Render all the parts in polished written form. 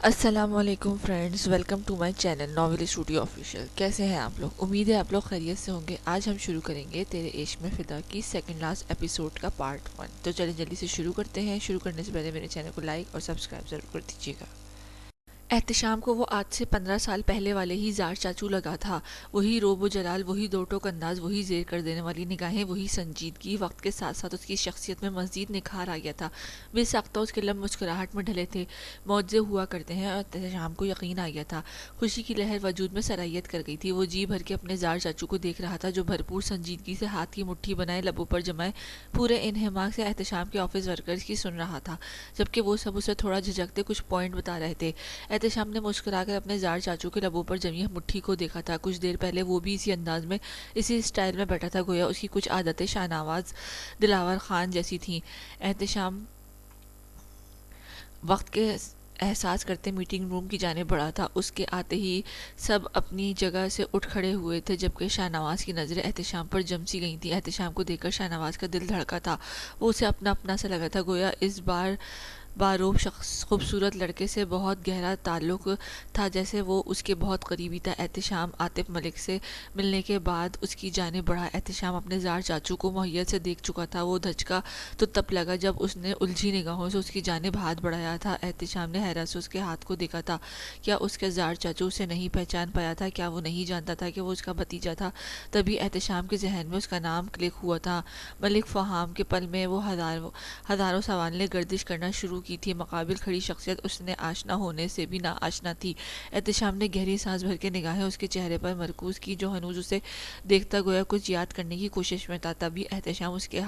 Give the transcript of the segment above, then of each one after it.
السلام علیکم friends, welcome to my channel novel studio official. کیسے ہیں آپ لوگ؟ امید ہے آپ لوگ خیریت سے ہوں گے۔ آج ہم شروع کریں گے تیرے عشق میں فدا کی سیکنڈ لاسٹ ایپیسوڈ کا پارٹ 1۔ تو چلیں جلدی سے شروع کرتے ہیں۔ شروع کرنے سے پہلے میرے چینل کو لائک اور سبسکرائب ضرور کر دیجیے گا۔ احتشام کو وہ آج سے 15 سال پہلے والے ہی زار چاچو لگا تھا۔ وہی روب و جلال، وہی دو ٹوک انداز، وہی زیر کر دینے والی نگاہیں، وہی سنجیدگی۔ وقت کے ساتھ ساتھ اس کی شخصیت میں مزید نکھار آ گیا تھا۔ بے ساختہ اس کے لب مسکراہٹ میں ڈھلے تھے۔ معجزے ہوا کرتے ہیں، اور احتشام کو یقین آ گیا تھا۔ خوشی کی لہر وجود میں سرایت کر گئی تھی۔ وہ جی بھر کے اپنے زار چاچو کو دیکھ رہا تھا، جو بھرپور سنجیدگی سے ہاتھ کی مٹھی بنائے، لبوں پر جمائے پورے انہماک سے احتشام کے آفس ورکرز کی سن رہا تھا، جبکہ وہ سب اسے تھوڑا جھجکتے کچھ پوائنٹ بتا رہے تھے۔ احتشام نے مسکرا کر اپنے زار چاچو کے لبوں پر جمی مٹھی کو دیکھا تھا۔ کچھ دیر پہلے وہ بھی اسی انداز میں، اسی اسٹائل میں بیٹھا تھا، گویا اس کی کچھ عادتیں شاہ نواز دلاور خان جیسی تھیں۔ احتشام وقت کے احساس کرتے میٹنگ روم کی جانب بڑھا تھا۔ اس کے آتے ہی سب اپنی جگہ سے اٹھ کھڑے ہوئے تھے، جبکہ شاہ نواز کی نظریں احتشام پر جم سی گئی تھیں۔ احتشام کو دیکھ کر شاہ نواز کا دل دھڑکا تھا۔ وہ اسے اپنا اپنا سا لگا تھا، گویا اس بار باروب شخص خوبصورت لڑکے سے بہت گہرا تعلق تھا، جیسے وہ اس کے بہت قریبی تھا۔ احتشام عاطف ملک سے ملنے کے بعد اس کی جانب بڑھا۔ احتشام اپنے زار چاچو کو محیط سے دیکھ چکا تھا۔ وہ دھچکا تو تب لگا جب اس نے الجھی نگاہوں سے اس کی جانب ہاتھ بڑھایا تھا۔ احتشام نے حیرت سے اس کے ہاتھ کو دیکھا تھا۔ کیا اس کے زار چاچو اسے نہیں پہچان پایا تھا؟ کیا وہ نہیں جانتا تھا کہ وہ اس کا بھتیجا تھا؟ تبھی احتشام کے ذہن میں اس کا نام کلک ہوا تھا۔ ملک فہام کے پل میں وہ ہزاروں سوال نے گردش کرنا شروع کی تھی۔ مقابل کھڑی شخصیت اس نے آشنا ہونے سے بھی نا آشنا تھی۔ احتشام نے گہری سانس بھر کے نگاہیں اس کے چہرے پر مرکوز کی، جو ہنوز اسے دیکھتا گویا کچھ یاد کرنے کی کوشش میں تھا۔ تبھی احتشام اس کے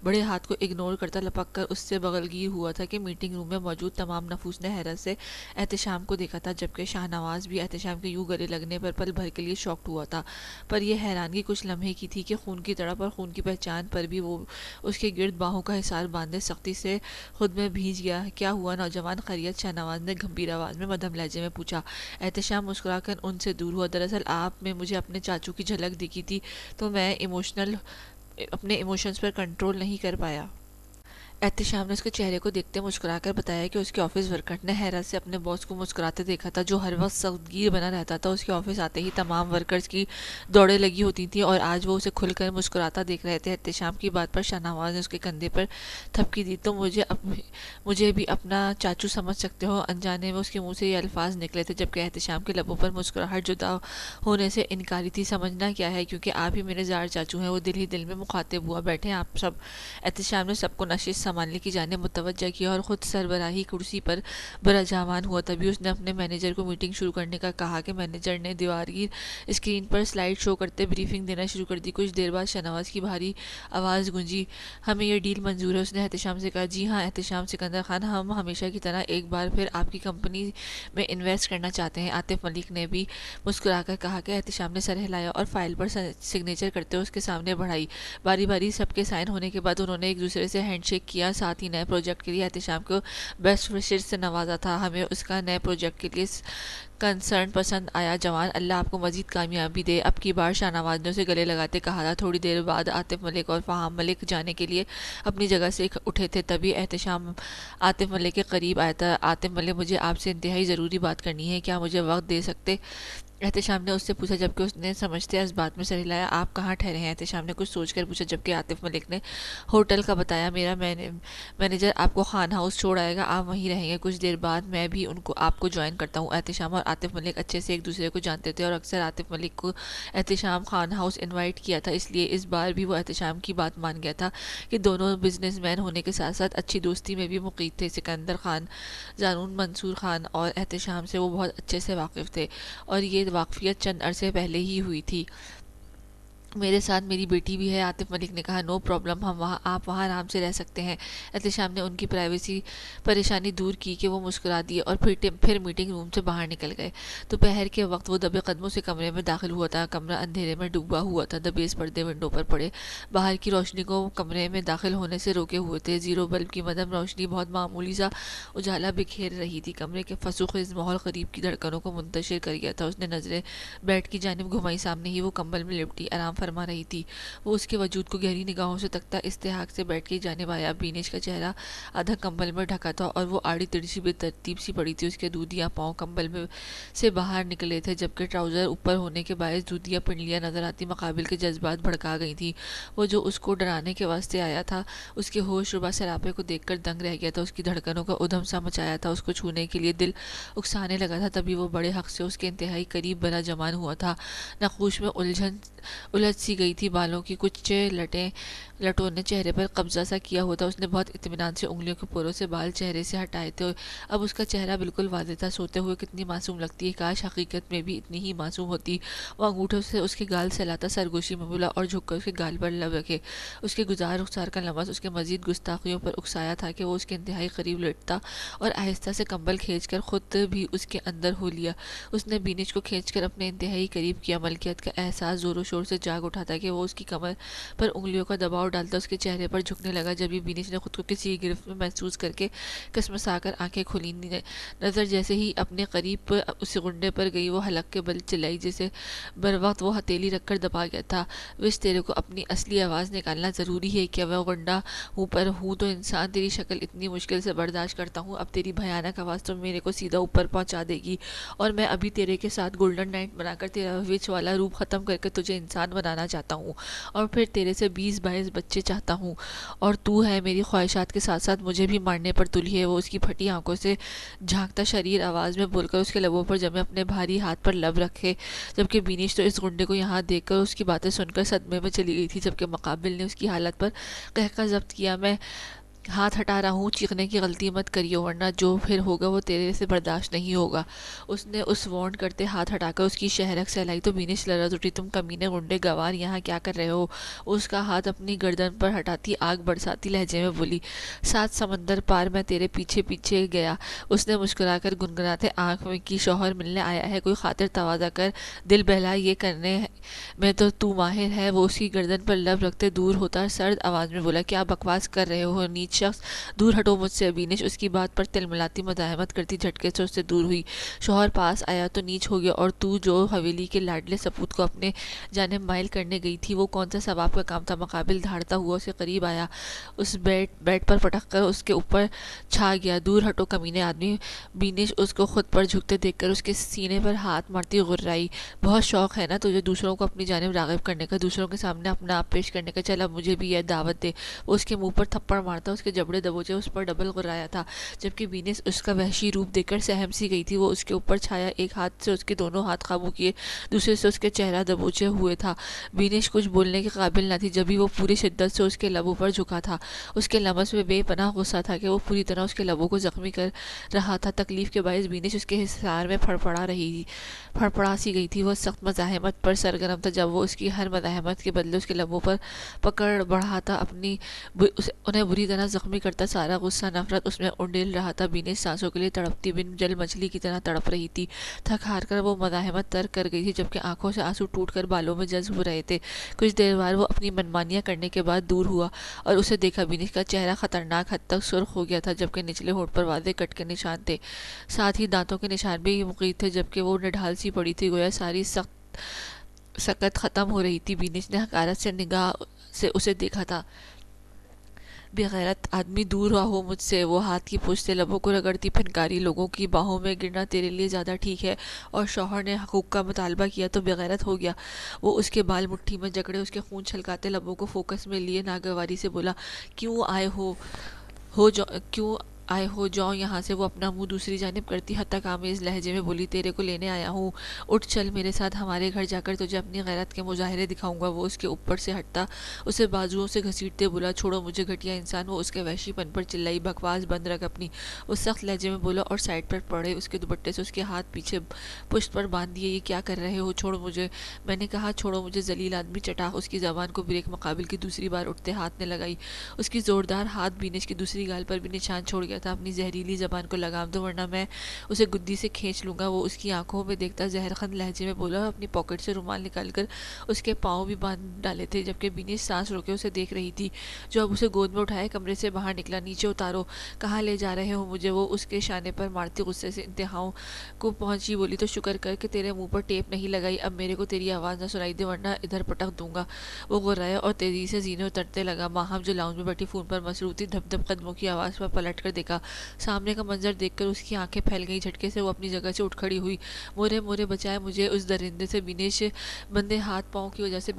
بڑے ہاتھ کو اگنور کرتا لپک کر اس سے بغل گیر ہوا تھا کہ میٹنگ روم میں موجود تمام نفوس نے حیرت سے احتشام کو دیکھا تھا، جبکہ شاہ نواز بھی احتشام کے یوں گلے لگنے پر پل بھر کے لیے شاکڈ ہوا تھا۔ پر یہ حیرانگی کچھ لمحے کی تھی کہ خون کی تڑپ اور خون کی پہچان پر بھی وہ اس کے گرد باہوں کا حصار باندھے سختی سے خود میں بھیج گیا۔ کیا ہوا نوجوان؟ خیریت؟ شاہ نواز نے گمبھیر آواز میں مدھم لہجے میں پوچھا۔ احتشام مسکرا کر ان سے دور ہوا۔ دراصل آپ میں مجھے اپنے چاچو کی جھلک دکھی تھی، تو میں اپنے ایموشنز پر کنٹرول نہیں کر پایا۔ احتشام نے اس کے چہرے کو دیکھتے مسکرا کر بتایا کہ اس کے آفس ورکر نے حیرت سے اپنے باس کو مسکراتے دیکھا تھا، جو ہر وقت سخت گیر بنا رہتا تھا۔ اس کے آفس آتے ہی تمام ورکرز کی دوڑیں لگی ہوتی تھیں، اور آج وہ اسے کھل کر مسکراتا دیکھ رہے تھے۔ احتشام کی بات پر شاہ نواز نے اس کے کندھے پر تھپکی دی۔ تم مجھے بھی اپنا چاچو سمجھ سکتے ہو؟ انجانے میں اس کے منہ سے یہ الفاظ نکلے تھے، جبکہ احتشام کے لبوں پر مسکراہٹ جدا ہونے سے انکاری تھی۔ سمجھنا کیا ہے، کیونکہ آپ ہی میرے زار چاچو ہیں۔ وہ دل ہی دل میں مخاطب ہوا۔ بیٹھیں آپ سب۔ احتشام نے سب کو نشست سنبھالنے کی جانب متوجہ کیا اور خود سربراہی کرسی پر براجمان ہوا۔ تبھی اس نے اپنے مینیجر کو میٹنگ شروع کرنے کا کہا کہ مینیجر نے دیوارگیر اسکرین پر سلائیڈ شو کرتے بریفنگ دینا شروع کر دی۔ کچھ دیر بعد شاہ نواز کی بھاری آواز گونجی۔ ہمیں یہ ڈیل منظور ہے، اس نے احتشام سے کہا۔ جی ہاں احتشام سکندر خان، ہم ہمیشہ کی طرح ایک بار پھر آپ کی کمپنی میں انویسٹ کرنا چاہتے ہیں، عاطف ملک نے بھی مسکرا کر کہا کہ احتشام نے سر ہلایا اور فائل پر سگنیچر کرتے ہوئے اس کے سامنے بڑھائی۔ باری باری سب کے سائن ہونے کے بعد انہوں نے ایک دوسرے سے ہینڈ شیک کیا، ساتھ ہی نئے پروجیکٹ کے لیے احتشام کو بیسٹ وشز سے نوازا تھا۔ ہمیں اس کا نئے پروجیکٹ کے لیے کنسرن پسند آیا۔ جوان، اللہ آپ کو مزید کامیابی دے، اب کی بار شاہ نواز نے اسے گلے لگاتے کہا تھا۔ تھوڑی دیر بعد عاطف ملک اور فہام ملک جانے کے لیے اپنی جگہ سے اٹھے تھے، تبھی احتشام عاطف ملک کے قریب آیا تھا۔ عاطف ملک، مجھے آپ سے انتہائی ضروری بات کرنی ہے، کیا مجھے وقت دے سکتے؟ احتشام نے اس سے پوچھا، جبکہ اس نے سمجھتے اس بات میں سر ہلایا۔ آپ کہاں ٹھہرے ہیں؟ احتشام نے کچھ سوچ کر پوچھا، جبکہ عاطف ملک نے ہوٹل کا بتایا۔ میرا مینیجر آپ کو خان ہاؤس چھوڑ آئے گا، آپ وہیں رہیں گے، کچھ دیر بعد میں بھی آپ کو جوائن کرتا ہوں۔ احتشام اور عاطف ملک اچھے سے ایک دوسرے کو جانتے تھے، اور اکثر عاطف ملک کو احتشام خان ہاؤس انوائٹ کیا تھا، اس لیے اس بار بھی وہ احتشام کی بات مان گیا تھا کہ دونوں بزنس مین ہونے کے ساتھ ساتھ اچھی دوستی میں بھی مقید تھے۔ سکندر خان زانون منصور خان اور احتشام سے وہ بہت اچھے سے واقف تھے، اور یہ واقفیت چند عرصے پہلے ہی ہوئی تھی۔ میرے ساتھ میری بیٹی بھی ہے، عاطف ملک نے کہا۔ نو پرابلم، آپ وہاں آرام سے رہ سکتے ہیں۔ احتشام نے ان کی پریشانی دور کی کہ وہ مسکرا دیے اور پھر میٹنگ روم سے باہر نکل گئے۔ دوپہر کے وقت وہ دبے قدموں سے کمرے میں داخل ہوا تھا۔ کمرہ اندھیرے میں ڈوبا ہوا تھا، دبیز پردے ونڈو پر پڑے باہر کی روشنی کو کمرے میں داخل ہونے سے روکے ہوئے تھے۔ زیرو بلب کی مدھم روشنی بہت معمولی سا اجالا بکھیر رہی تھی۔ کمرے کے فسوخیز ماحول قریب کی دھڑکنوں کو منتشر کر گیا تھا۔ اس نے نظریں بیڈ کی جانب گھمائی، سامنے ہی وہ کمبل میں لپٹی آرام فرما رہی تھی۔ وہ اس کے وجود کو گہری نگاہوں سے تکتا استحقاق سے بیٹھ کے جانب آیا۔ بینش کا چہرہ آدھا کمبل میں ڈھکا تھا اور وہ آڑی تڑی سی بے ترتیب سی پڑی تھی۔ اس کے دودھیاں پاؤں کمبل میں سے باہر نکلے تھے، جبکہ ٹراؤزر اوپر ہونے کے باعث دودھیاں پنڈلیاں نظر آتی مقابل کے جذبات بھڑکا گئی تھیں۔ وہ جو اس کو ڈرانے کے واسطے آیا تھا، اس کے ہوش ربا سراپے کو دیکھ کر دنگ رہ گیا تھا۔ اس کی دھڑکنوں کا ادھم سا مچایا تھا، اس کو چھونے کے لیے دل اکسانے لگا تھا۔ تبھی وہ بڑے حق سے اس کے انتہائی قریب بلا جمان ہوا تھا۔ نقوش میں الجھ سی گئی تھی، بالوں کی کچھ لٹوں نے چہرے پر قبضہ سا کیا ہوا تھا۔ اس نے بہت اطمینان سے انگلیوں کے پوروں سے بال چہرے سے ہٹائے تھے۔ اب اس کا چہرہ بالکل واضح تھا۔ سوتے ہوئے کتنی معصوم لگتی ہے، کاش حقیقت میں بھی اتنی ہی معصوم ہوتی۔ وہ انگوٹھوں سے اس کے گال سہلاتا سرگوشی میں بولا اور جھک کر اس کے گال پر لب رکھے۔ اس کے گزار رخسار کا لمس اس کے مزید گستاخیوں پر اکسایا تھا کہ وہ اس کے انتہائی قریب لیٹتا اور آہستہ سے کمبل کھینچ کر خود بھی اس کے اندر ہو لیا۔ اس نے بینش کو کھینچ کر اپنے انتہائی قریب کیا۔ ملکیت کا احساس زور و شور سے جاگ اٹھا تھا کہ وہ اس کی کمر پر انگلیوں کا دباؤ ڈالتا اس کے چہرے پر جھکنے لگا۔ جبھی بینش نے خود کو کسی کی گرفت میں محسوس کر کے کسمسا کر آنکھیں کھولی، نظر جیسے ہی اپنے قریب اس گنڈے پر گئی، وہ حلق کے بل چلائی جسے بروقت وہ ہتھیلی رکھ کر دبا گیا تھا۔ وش تیرے کو اپنی اصلی آواز نکالنا ضروری ہے کیا؟ وہ گنڈا ہوں تو انسان تیری شکل اتنی مشکل سے برداشت کرتا ہوں، اب تیری بھیانک آواز تو میرے کو سیدھا اوپر پہنچا دے گی، اور میں ابھی تیرے کے ساتھ گولڈن نائٹ بنا کر تیرا وچ والا روپ ختم کر کے تجھے انسان بنانا چاہتا ہوں، اور پھر تیرے سے 20-22 بچے چاہتا ہوں، اور تو ہے میری خواہشات کے ساتھ ساتھ مجھے بھی مارنے پر تلی ہے۔ وہ اس کی پھٹی آنکھوں سے جھانکتا شریر آواز میں بول کر اس کے لبوں پر جمے اپنے بھاری ہاتھ پر لب رکھے، جبکہ بینش تو اس گنڈے کو یہاں دیکھ کر اس کی باتیں سن کر صدمے میں چلی گئی تھی، جبکہ مقابل نے اس کی حالت پر قہقہ ضبط کیا۔ میں ہاتھ ہٹا رہا ہوں، چیخنے کی غلطی مت کریو ورنہ جو پھر ہوگا وہ تیرے سے برداشت نہیں ہوگا۔ اس نے اس وارن کرتے ہاتھ ہٹا کر اس کی شہرک سہلائی تو بینش لرز اٹھی۔ تم کمینے گنڈے گوار یہاں کیا کر رہے ہو؟ اس کا ہاتھ اپنی گردن پر ہٹاتی آگ برساتی لہجے میں بولی، 7 سمندر پار میں تیرے پیچھے پیچھے گیا۔ اس نے مسکرا کر گنگناتے آنکھ میں کی، شوہر ملنے آیا ہے، کوئی خاطر تواضع کر، دل بہلا یہ کرنے میں تو ماہر ہے۔ وہ اس کی گردن پر لب رکھتے دور ہوتا سرد آواز میں بولا، کیا بکواس کر رہے ہو نیچ شخص، دور ہٹو مجھ سے۔ بینش اس کی بات پر تلملاتی مزاحمت کرتی جھٹکے سے اس سے دور ہوئی۔ شوہر پاس آیا تو نیچ ہو گیا، اور تو جو حویلی کے لاڈلے سپوت کو اپنے جانب مائل کرنے گئی تھی وہ کون سا ثواب کا کام تھا؟ مقابل دھاڑتا ہوا اسے قریب آیا، اس بیڈ پر پٹک کر اس کے اوپر چھا گیا۔ دور ہٹو کمینے آدمی۔ بینش اس کو خود پر جھکتے دیکھ کر اس کے سینے پر ہاتھ مارتی غرائی، بہت شوق ہے نا تجھے دوسروں کو اپنی جانب راغب کرنے کا، دوسروں کے سامنے اپنا آپ پیش کرنے کا، چل اب مجھے بھی یہ دعوت دے۔ وہ اس کے منہ پر تھپڑ مارتا اس کے جبڑے دبوچے اس پر ڈبل غرایا تھا، جبکہ بینش اس کا وحشی روپ دیکھ کر سہم سی گئی تھی۔ وہ اس کے اوپر چھایا، ایک ہاتھ سے اس کے دونوں ہاتھ قابو کیے، دوسرے سے اس کے چہرہ دبوچے ہوئے تھا۔ بینش کچھ بولنے کے قابل نہ تھی، جبھی وہ پوری شدت سے اس کے لبوں پر جھکا تھا۔ اس کے لمس میں بے پناہ غصہ تھا کہ وہ پوری طرح اس کے لبوں کو زخمی کر رہا تھا۔ تکلیف کے باعث بینش اس کے حصار میں پھڑپڑا سی گئی تھی۔ وہ سخت مزاحمت پر سرگرم تھا، جب وہ اس کی ہر مزاحمت کے بدلے اس کے لبوں پر پکڑ بڑھاتا، انہیں بری طرح زخمی کرتا، سارا غصہ نفرت اس میں انڈیل رہا تھا۔ بینش سانسوں کے لیے تڑپتی بن جل مچھلی کی طرح تڑپ رہی تھی۔ تھک ہار کر وہ مزاحمت ترک کر گئی تھی، جبکہ آنکھوں سے آنسو ٹوٹ کر بالوں میں جذب ہو رہے تھے۔ کچھ دیر بعد وہ اپنی منمانیاں کرنے کے بعد دور ہوا اور اسے دیکھا۔ بینش کا چہرہ خطرناک حد تک سرخ ہو گیا تھا، جبکہ نچلے ہونٹ پر واضح کٹ کے نشان تھے، ساتھ ہی دانتوں کے نشان بھی مقید تھے، جبکہ وہ نڈھال سی پڑی تھی، گویا ساری سکت ختم ہو رہی تھی۔ بینش نے حقارت سے نگاہ سے اسے دیکھا تھا۔ بے غیرت آدمی، دور رہو مجھ سے۔ وہ ہاتھ کی پشت سے لبوں کو رگڑتی پھنکاری، لوگوں کی باہوں میں گرنا تیرے لیے زیادہ ٹھیک ہے، اور شوہر نے حقوق کا مطالبہ کیا تو بے غیرت ہو گیا۔ وہ اس کے بال مٹھی میں جکڑے اس کے خون چھلکاتے لبوں کو فوکس میں لیے ناگواری سے بولا، کیوں آئے ہو جاؤ یہاں سے۔ وہ اپنا منہ دوسری جانب کرتی حتک آمیز لہجے میں بولی، تیرے کو لینے آیا ہوں، اٹھ چل میرے ساتھ ہمارے گھر، جا کر تجھے اپنی غیرت کے مظاہرے دکھاؤں گا۔ وہ اس کے اوپر سے ہٹتا اسے بازوؤں سے گھسیٹتے بولا، چھوڑو مجھے گھٹیا انسان۔ وہ اس کے وحشی پن پر چلائی، بکواس بند رکھ اپنی۔ وہ سخت لہجے میں بولا اور سائڈ پر پڑے اس کے دوپٹے سے اس کے ہاتھ پیچھے پشت پر باندھ دیے، یہ کیا کر رہے ہو؟ چھوڑو مجھے، میں نے کہا چھوڑو مجھے ذلیل آدمی۔ چٹاخ اس کی زبان کو بریک مقابل کی دوسری بار اٹھتے ہاتھ نے لگائی، اس کی زوردار ہاتھ بینش کی دوسری گال پر بھی نشان چھوڑ گیا تھا، اپنی زہریلی زبان کو لگام دو ورنہ میں اسے گدی سے کھینچ لوں گا۔ وہ اس کی آنکھوں میں دیکھتا زہرخند لہجے میں بولا اور اپنی پاکٹ سے رومال نکال کر اس کے پاؤں بھی باندھ ڈالے تھے، جبکہ بینش سانس روکے اسے دیکھ رہی تھی، جو اب اسے گود میں اٹھائے کمرے سے باہر نکلا۔ نیچے اتارو، کہاں لے جا رہے ہو مجھے؟ وہ اس کے شانے پر مارتی غصے سے انتہاؤں کو پہنچی بولی، تو شکر کر کہ تیرے منہ پر ٹیپ نہیں لگائی، اب میرے کو تیری آواز نہ سنائی دے ورنہ ادھر پٹک دوں گا۔ وہ غرایا اور تیزی سے زینے اترتے لگا۔ ماہم جو لاؤنج میں بیٹھی فون پر مصروف تھی، دھپ دھپ قدموں کی آواز پر پلٹ کر دیکھا۔ سامنے کا منظر دیکھ کر اس کی آنکھیں پھیل گئیں، جھٹکے سے وہ اپنی جگہ سے اٹھ کھڑی ہوئی۔ مورے مورے بچائے مجھے اس درندے سے، بینش بندے ہاتھ پاؤں کی وجہ سے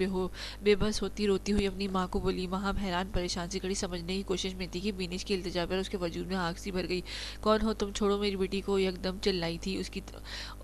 بے بس ہوتی روتی ہوئی اپنی ماں کو بولی۔ ماہم حیران پریشان سی کھڑی، سمجھنے کی کوشش میں تھی کہ بینش کی التجا پر اس کے وجود میں آگ سی بھر گئی۔ کون ہو تم؟ چھوڑو میری بیٹی کو، یکدم چلائی تھی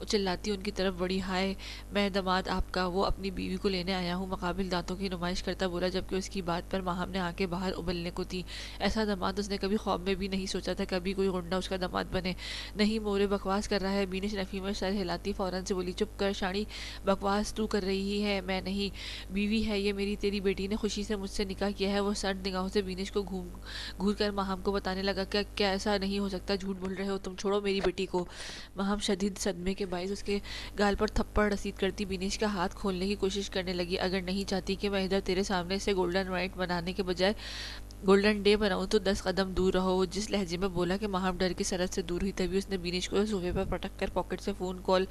چلاتی ان کی طرف بڑھی۔ ہائے، میں داماد آپ کا، وہ اپنی بیوی کو لینے آیا ہوں، مقابل دانتوں کی نمائش کرتا بولا، جبکہ اس کی بات پر ماہم نے آنکھیں باہر ابلنے کو تھی۔ ایسا داماد اس نے کبھی خواب میں بھی نہیں سوچا تھا، کبھی کوئی غنڈہ اس کا داماد بنے۔ نہیں مورے، بکواس کر رہا ہے۔ بینش نفی میں سر ہلاتی فوراً سے بولی، چپ کر شانی، بکواس تو کر رہی ہے، میں نہیں، بیوی ہے یہ میری، تیری بیٹی نے خوشی سے مجھ سے نکاح کیا ہے۔ وہ سرد نگاہوں سے بینش کو گھور کر ماہم کو بتانے لگا، کیا ایسا نہیں ہو سکتا؟ جھوٹ بول رہے ہو تم، چھوڑو میری بیٹی کو۔ ماہم شدید صدمے کے باعث اس کے گال پر تھپڑ رسید کرتی بینش کا ہاتھ کھولنے کی کوشش کرنے لگی۔ اگر نہیں چاہتی کہ میں ادھر تیرے سامنے سے گولڈن نائٹ بنانے کے بجائے گولڈن ڈے بناؤں تو 10 قدم دور رہو۔ جس لہجے میں بولا کہ ماہم ڈر کی سرحد سے دور ہوئی، تبھی اس نے بینش کو صوفے پر پٹک کر پاکٹ سے فون کال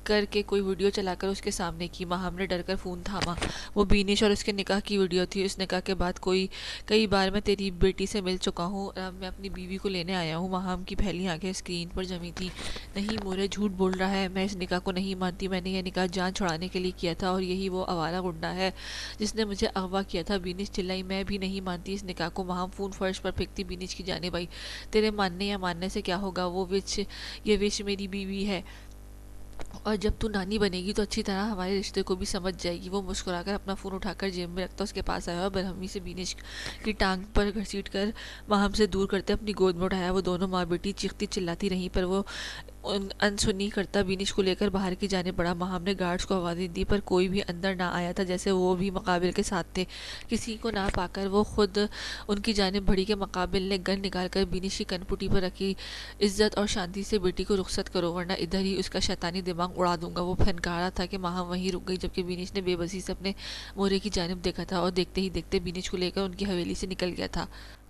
کر کے کوئی ویڈیو چلا کر اس کے سامنے کی۔ ماہم نے ڈر کر فون تھاما۔ وہ بینش اور اس کے نکاح کی ویڈیو تھی۔ اس نکاح کے بعد کئی بار میں تیری بیٹی سے مل چکا ہوں اور اب میں اپنی بیوی کو لینے آیا ہوں۔ ماہم کی پھیلی آنکھیں اسکرین پر جمی تھی۔ نہیں مورے، جھوٹ بول رہا ہے، میں اس نکاح کو نہیں مانتی، میں نے یہ نکاح جان چھڑانے کے لیے کیا تھا اور یہی وہ آوارہ گنڈا ہے جس نے مجھے اغوا کیا تھا۔ بینش چلائی، میں بھی نہیں مانتی اس نکاح کو۔ ماہم فون فرش پر پھینکتی بینش کی جانب آئی۔ تیرے ماننے یا ماننے سے کیا ہوگا؟ یہ وش میری بیوی ہے اور جب تو نانی بنے گی تو اچھی طرح ہمارے رشتے کو بھی سمجھ جائے گی۔ وہ مسکرا کر اپنا فون اٹھا کر جیب میں رکھتا اس کے پاس آیا اور برہمی سے بینش کی ٹانگ پر گھسیٹ کر ماہم سے دور کرتے اپنی گود میں اٹھایا۔ وہ دونوں ماں بیٹی چیختی چلاتی رہیں، پر وہ انسنی کرتا بینش کو لے کر باہر کی جانب بڑھا۔ ماہم نے گارڈز کو آوازیں دی پر کوئی بھی اندر نہ آیا تھا، جیسے وہ بھی مقابل کے ساتھ تھے۔ کسی کو نہ پا کر وہ خود ان کی جانب بڑھی کہ مقابل نے گن نکال کر بینش کی کنپٹی پر رکھی۔ عزت اور شانتی سے بیٹی کو رخصت کرو ورنہ ادھر ہی اس کا شیطانی دماغ اڑا دوں گا۔ وہ پھنکا رہا تھا کہ ماہم وہیں رک گئی، جبکہ بینش نے بے بسی سے اپنے مورے کی جانب دیکھا تھا اور دیکھتے ہی دیکھتے بینش کو لے کر ان کی حویلی سے نکل گیا تھا۔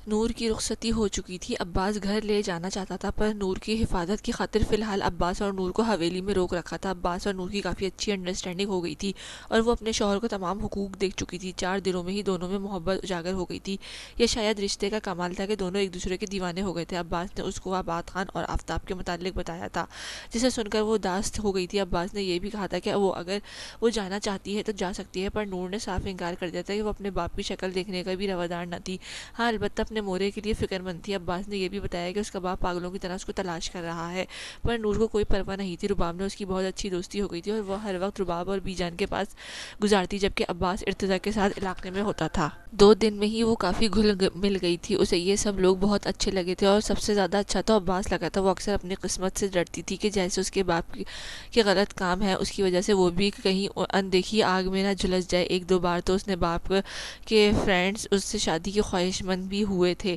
نور کی رخصتی ہو چکی تھی۔ عباس گھر لے جانا چاہتا تھا پر نور کی حفاظت کی خاطر فی الحال عباس اور نور کو حویلی میں روک رکھا تھا۔ عباس اور نور کی کافی اچھی انڈرسٹینڈنگ ہو گئی تھی اور وہ اپنے شوہر کو تمام حقوق دے چکی تھی۔ 4 دنوں میں ہی دونوں میں محبت اجاگر ہو گئی تھی۔ یہ شاید رشتے کا کمال تھا کہ دونوں ایک دوسرے کے دیوانے ہو گئے تھے۔ عباس نے اس کو آباد خان اور آفتاب کے متعلق بتایا تھا، جسے سن کر وہ داست ہو گئی تھی۔ عباس نے یہ بھی کہا تھا کہ اگر وہ جانا چاہتی ہے تو جا سکتی ہے، پر نور نے صاف انکار کر دیا تھا کہ وہ اپنے باپ کی شکل دیکھنے کا بھی روادار نہ تھی۔ ہاں، البتہ اپنے مورے کے لیے فکر مند تھی۔ عباس نے یہ بھی بتایا کہ اس کا باپ پاگلوں کی طرح اس کو تلاش کر رہا ہے، پر نور کو کوئی پرواہ نہیں تھی۔ رباب نے اس کی بہت اچھی دوستی ہو گئی تھی اور وہ ہر وقت رباب اور بی جان کے پاس گزارتی، جبکہ عباس ارتضیٰ کے ساتھ علاقے میں ہوتا تھا۔ 2 دن میں ہی وہ کافی گھل مل گئی تھی۔ اسے یہ سب لوگ بہت اچھے لگے تھے اور سب سے زیادہ اچھا تو عباس لگا تھا۔ وہ اکثر اپنی قسمت سے ڈرتی تھی کہ جیسے اس کے باپ کے غلط کام ہے، اس کی وجہ سے وہ بھی کہیں اندیکھی آگ میں نہ جھلس جائے۔ 1-2 بار تو اس نے باپ کے فرینڈز اس سے شادی کے خواہش مند بھی ہوئے تھے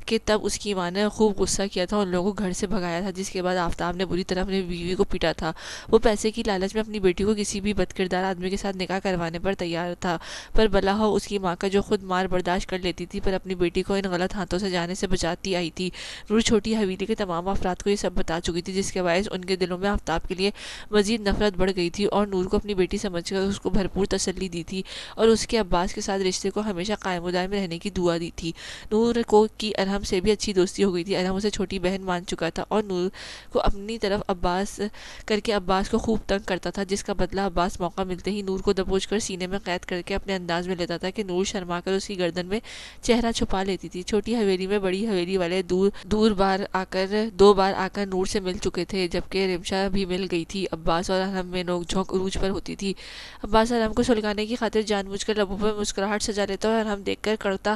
کہ تب اس کی ماں نے خوب غصہ کیا تھا، ان لوگوں کو گھر سے بھگایا تھا، جس کے بعد آفتاب نے بری طرح اپنی بیوی کو پیٹا تھا۔ وہ پیسے کی لالچ میں اپنی بیٹی کو کسی بھی بد کردار آدمی کے ساتھ نکاح کروانے پر تیار تھا، پر بلا ہو اس کی ماں کا جو خود مار برداشت کر لیتی تھی، پر اپنی بیٹی کو ان غلط ہاتھوں سے جانے سے بچاتی آئی تھی۔ نور چھوٹی حویلی کے تمام افراد کو یہ سب بتا چکی تھی، جس کے باعث ان کے دلوں میں آفتاب کے لیے مزید نفرت بڑھ گئی تھی اور نور کو اپنی بیٹی سمجھ کر اس کو بھرپور تسلی دی تھی اور اس کے عباس کے ساتھ رشتے کو ہمیشہ قائم و دائم رہنے کی دعا دی تھی۔ نور کو کی ارحم سے بھی اچھی دوستی ہو گئی تھی۔ ارحم اسے چھوٹی بہن مان چکا تھا اور نور کو اپنی طرف عباس کر کے عباس کو خوب تنگ کرتا تھا، جس کا بدلہ عباس موقع ملتے ہی نور کو دبوچ کر سینے میں قید کر کے اپنے انداز میں لیتا تھا کہ نور شرما کر اس کی گردن میں چہرہ چھپا لیتی تھی۔ چھوٹی حویلی میں بڑی حویلی والے 2 بار آ کر نور سے مل چکے تھے، جبکہ رمشا بھی مل گئی تھی۔ عباس اور ارحم میں نوک جھونک عروج پر ہوتی تھی۔ عباس ارحم کو سلگانے کی خاطر جان بوجھ کر لبوں پر مسکراہٹ سجا لیتا اور ارحم دیکھ کر کرتا